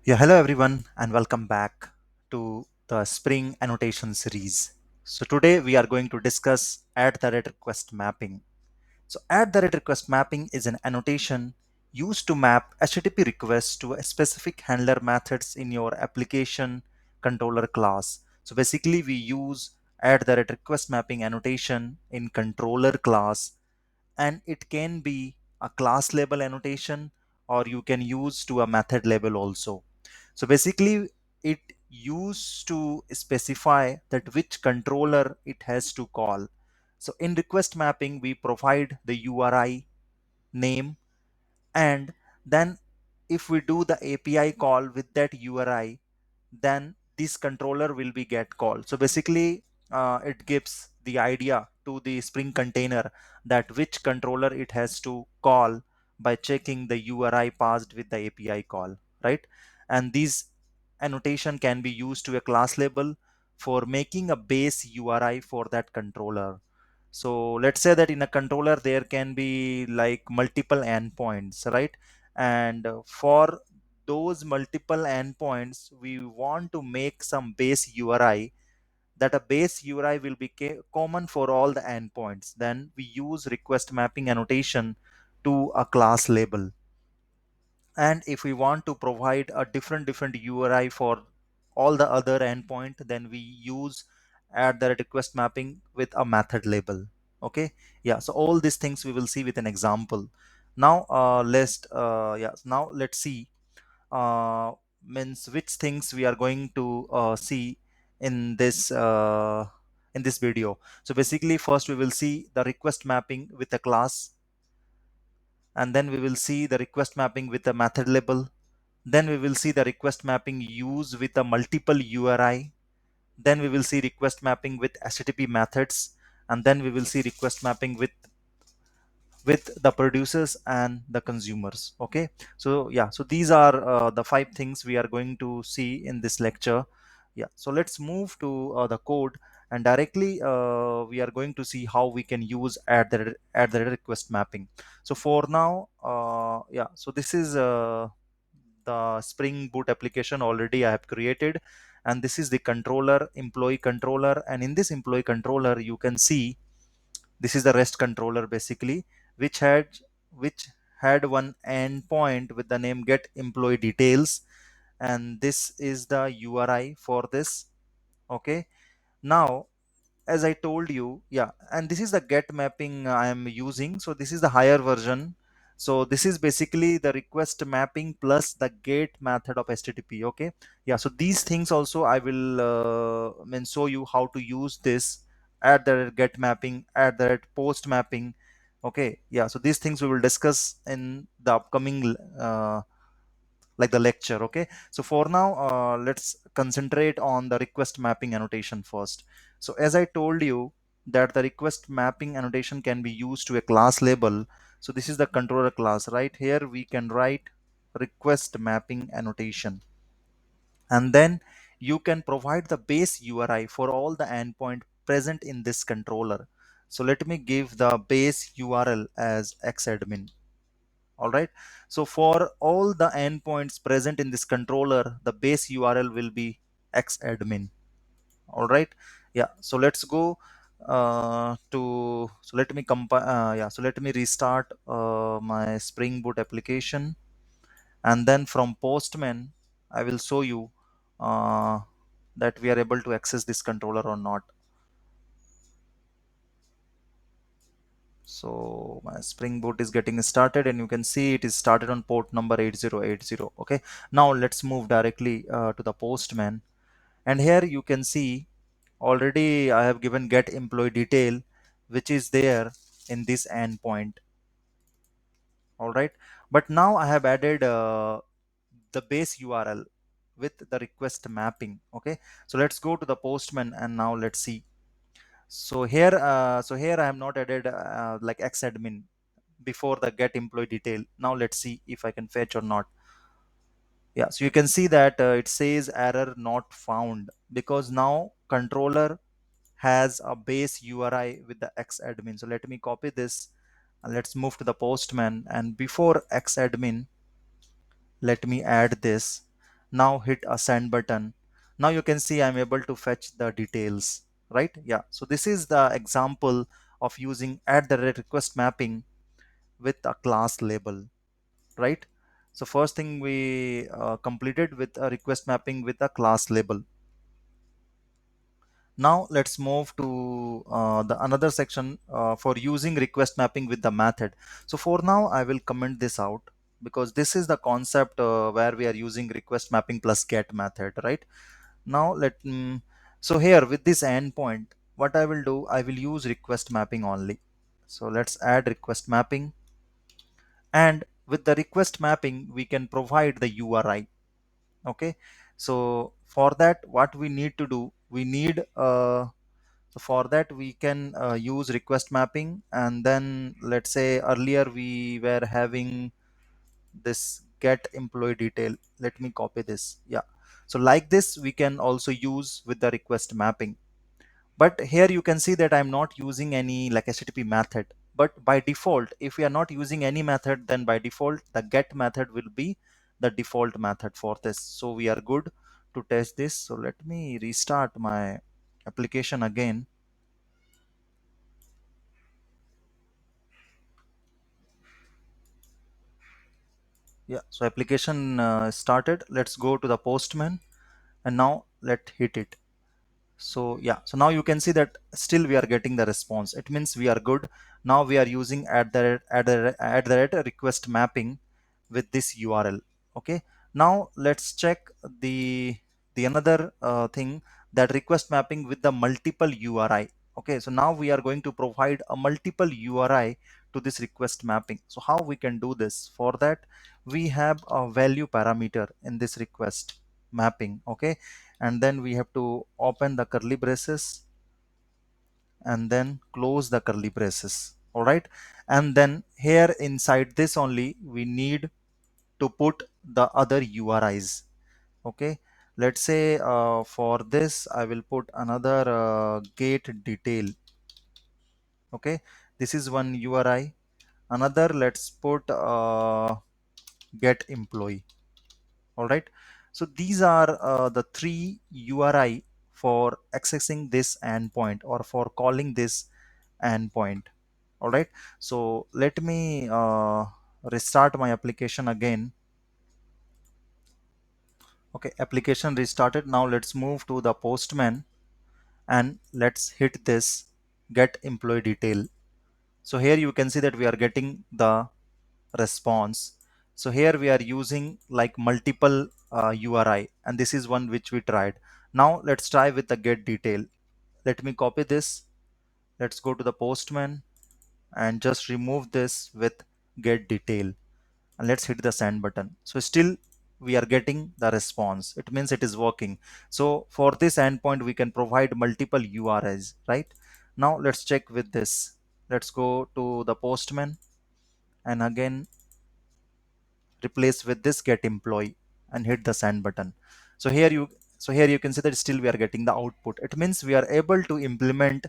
Yeah, hello everyone, and welcome back to the Spring Annotation series. So today we are going to discuss add the rate request mapping. So add the rate request mapping is an annotation used to map HTTP requests to a specific handler methods in your application controller class. So basically we use add the rate request mapping annotation in controller class, and it can be a class level annotation or you can use to a method level also. So basically it used to specify that which controller it has to call. So in request mapping we provide the URI name, and then if we do the API call with that URI, then this controller will be get called. So basically it gives the idea to the Spring container that which controller it has to call by checking the URI passed with the API call, right? And these annotation can be used to a class label for making a base URI for that controller. So let's say that in a controller there can be like multiple endpoints, right? And for those multiple endpoints we want to make some base URI, that a base URI will be common for all the endpoints. Then we use request mapping annotation to a class label. And if we want to provide a different URI for all the other endpoint, then we use add the request mapping with a method label. Okay, yeah, so all these things we will see with an example. Now let's see uh, means which things we are going to see in this video. So basically first we will see the request mapping with a class, and then we will see the request mapping with a method label. Then we will see the request mapping used with a multiple URI. Then we will see request mapping with HTTP methods, and then we will see request mapping with the producers and the consumers. Okay, so yeah, so these are the five things we are going to see in this lecture. Yeah, so let's move to the code, and directly we are going to see how we can use add the request mapping. So for now, yeah, so this is the Spring Boot application already I have created, and this is the controller, employee controller. And in this employee controller you can see this is the REST controller basically, which had which had one endpoint with the name get employee details, and this is the URI for this. Okay, now as I told you, yeah, and this is the get mapping I am using. So this is the higher version. So this is basically the request mapping plus the get method of HTTP. Okay, yeah. So these things also I will show you how to use this at the get mapping, at the post mapping. Okay, yeah. So these things we will discuss in the upcoming like the lecture. Okay, so for now let's concentrate on the request mapping annotation first. So as I told you that the request mapping annotation can be used to a class label. So this is the controller class. Right here we can write request mapping annotation, and then you can provide the base URI for all the endpoint present in this controller. So let me give the base URL as xadmin. All right, so for all the endpoints present in this controller, the base URL will be xadmin. All right, yeah, so let's go to so let me compile yeah, so let me restart my Spring Boot application, and then from Postman I will show you uh, that we are able to access this controller or not. So my Spring Boot is getting started, and you can see it is started on port number 8080. Okay, now let's move directly to the Postman, and here you can see already I have given get employee detail, which is there in this endpoint. All right, but now I have added the base URL with the request mapping. Okay, so let's go to the Postman, and now let's see. So here I have not added like xadmin before the get employee detail. Now let's see if I can fetch or not. Yeah, so you can see that it says error not found because now controller has a base URI with the xadmin. So let me copy this and let's move to the Postman, and before xadmin let me add this. Now hit a send button. Now you can see I'm able to fetch the details, right? Yeah, so this is the example of using @request mapping with a class label, right? So first thing we completed with a request mapping with a class label. Now let's move to the another section for using request mapping with the method. So for now I will comment this out because this is the concept where we are using request mapping plus get method, right? Now so here with this endpoint, what I will do, I will use request mapping only. So let's add request mapping, and with the request mapping we can provide the URI. Okay, so for that what we need to do, we need so for that we can use request mapping, and then let's say earlier we were having this get employee detail. Let me copy this. Yeah, so like this we can also use with the request mapping. But here you can see that I'm not using any like HTTP method. But by default, if we are not using any method, then by default the get method will be the default method for this. So we are good to test this. So let me restart my application again. Yeah, so application started. Let's go to the postman, and now let hit it. So yeah, so now you can see that still we are getting the response. It means we are good. Now we are using at the request mapping with this URL. Okay, now let's check the another thing, that request mapping with the multiple URI. Okay, so now we are going to provide a multiple URI to this request mapping. So how we can do this? For that we have a value parameter in this request mapping. Okay, and then we have to open the curly braces and then close the curly braces. All right, and then here inside this only we need to put the other URIs. Okay, let's say for this I will put another get detail. Okay, this is one URI. Another, let's put get employee. All right, so these are the three URI for accessing this endpoint or for calling this endpoint. All right, so let me restart my application again. Okay, application restarted. Now let's move to the postman and let's hit this get employee detail. So here you can see that we are getting the response. So here we are using like multiple URI, and this is one which we tried. Now let's try with the get detail. Let me copy this. Let's go to the postman and just remove this with get detail, and let's hit the send button. So still we are getting the response. It means it is working. So for this endpoint we can provide multiple URIs, right? Now let's check with this. Let's go to the postman and again replace with this get employee and hit the send button. So here you can see that still we are getting the output. It means we are able to implement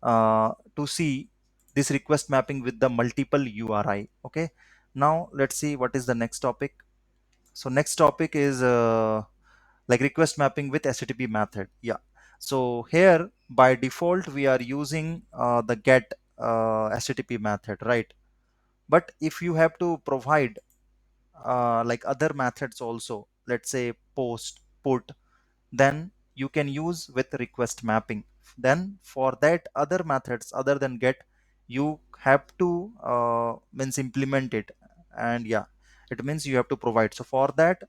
to see this request mapping with the multiple URI. Okay, now let's see what is the next topic. So next topic is like request mapping with HTTP method. Yeah, so here by default we are using the get HTTP method, right? But if you have to provide like other methods also, let's say post, put, then you can use with request mapping. Then for that other methods other than get, you have to means implement it. And yeah, it means you have to provide. So for that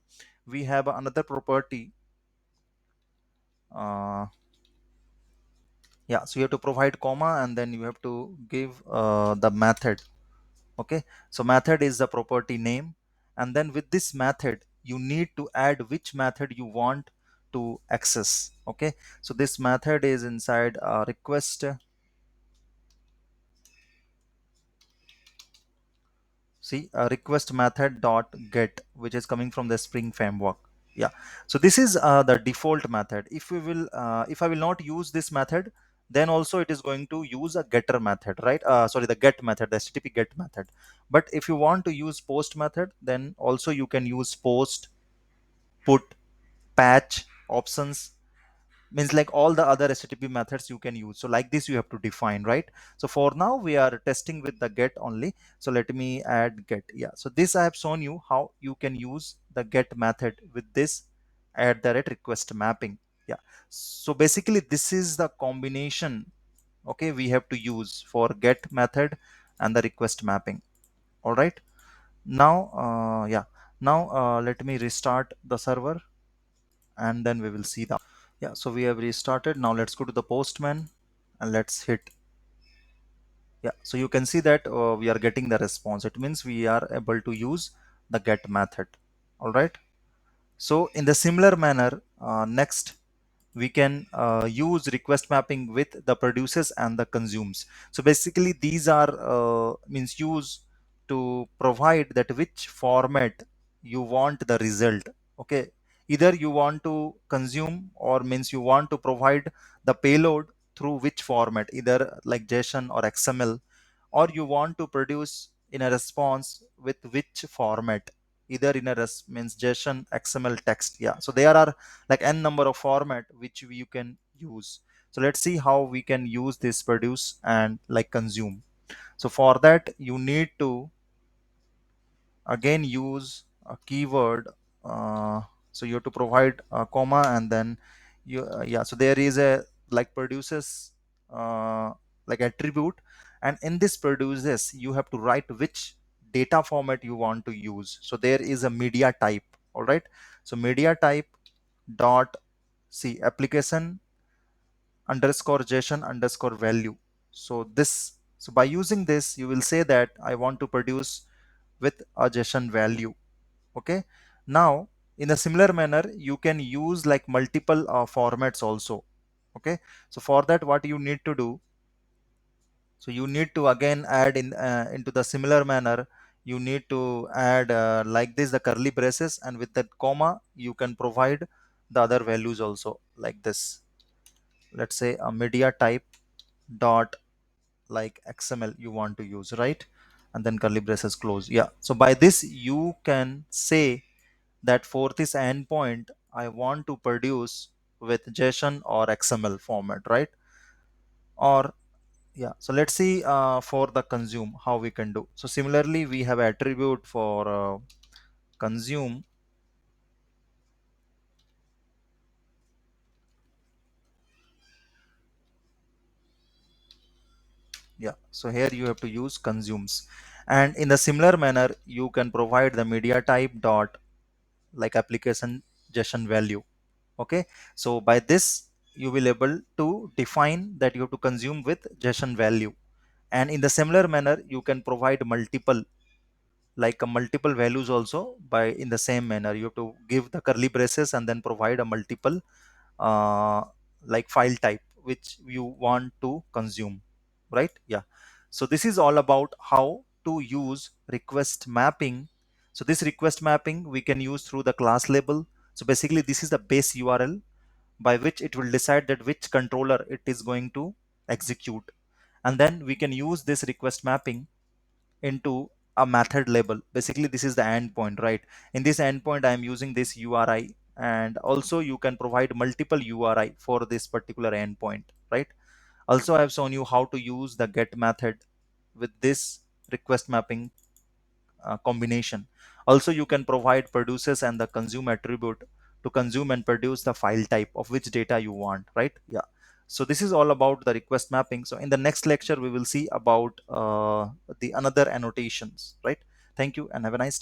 we have another property. uh, yeah, so you have to provide comma and then you have to give the method. Okay, so method is the property name, and then with this method you need to add which method you want to access. Okay, so this method is inside request. See, request method dot get, which is coming from the Spring framework. Yeah, so this is the default method. If we will if I will not use this method, then also it is going to use a getter method, right? Sorry, the get method, the HTTP get method. But if you want to use post method, then also you can use post, put, patch options, means like all the other HTTP methods you can use. So like this you have to define, right? So for now we are testing with the get only. So let me add get. Yeah, so this I have shown you how you can use the get method with this at the request mapping. Yeah, so basically this is the combination, okay, we have to use for get method and the request mapping. All right, now yeah, now let me restart the server and then we will see the. Yeah, so we have restarted. Now let's go to the postman and let's hit. Yeah, so you can see that we are getting the response. It means we are able to use the get method. All right, so in the similar manner, next we can use request mapping with the produces and the consumes. So basically these are means used to provide that which format you want the result. Okay, either you want to consume or means you want to provide the payload through which format, either like JSON or XML, or you want to produce in a response with which format, either in a means JSON, XML, text. Yeah, so there are like n number of format which you can use. So let's see how we can use this produce and like consume. So for that you need to again use a keyword. So you have to provide a comma and then you yeah, so there is a like produces uh, like attribute, and in this produces you have to write which data format you want to use. So there is a media type. All right, so media type dot see application underscore JSON underscore value. So this, so by using this you will say that I want to produce with a JSON value. Okay, now in a similar manner you can use like multiple formats also. Okay, so for that what you need to do, so you need to again add in into the similar manner, you need to add like this the curly braces, and with that comma you can provide the other values also like this. Let's say a media type dot like XML you want to use, right? And then curly braces close. Yeah, so by this you can say that for this endpoint I want to produce with JSON or XML format, right? Or yeah, so let's see for the consume how we can do. So similarly we have attribute for consume. Yeah, so here you have to use consumes, and in the similar manner you can provide the media type dot like application JSON value. Okay, so by this you will able to define that you have to consume with JSON value, and in the similar manner you can provide multiple like a multiple values also. By in the same manner you have to give the curly braces and then provide a multiple uh, like file type which you want to consume, right? Yeah, so this is all about how to use request mapping. So this request mapping we can use through the class label. So basically this is the base URL by which it will decide that which controller it is going to execute, and then we can use this request mapping into a method label. Basically this is the endpoint, right? In this endpoint I am using this URI, and also you can provide multiple URI for this particular endpoint, right? Also I have shown you how to use the get method with this request mapping combination. Also you can provide produces and the consume attribute to consume and produce the file type of which data you want, right? Yeah, so this is all about the request mapping. So in the next lecture we will see about the another annotations, right? Thank you and have a nice day.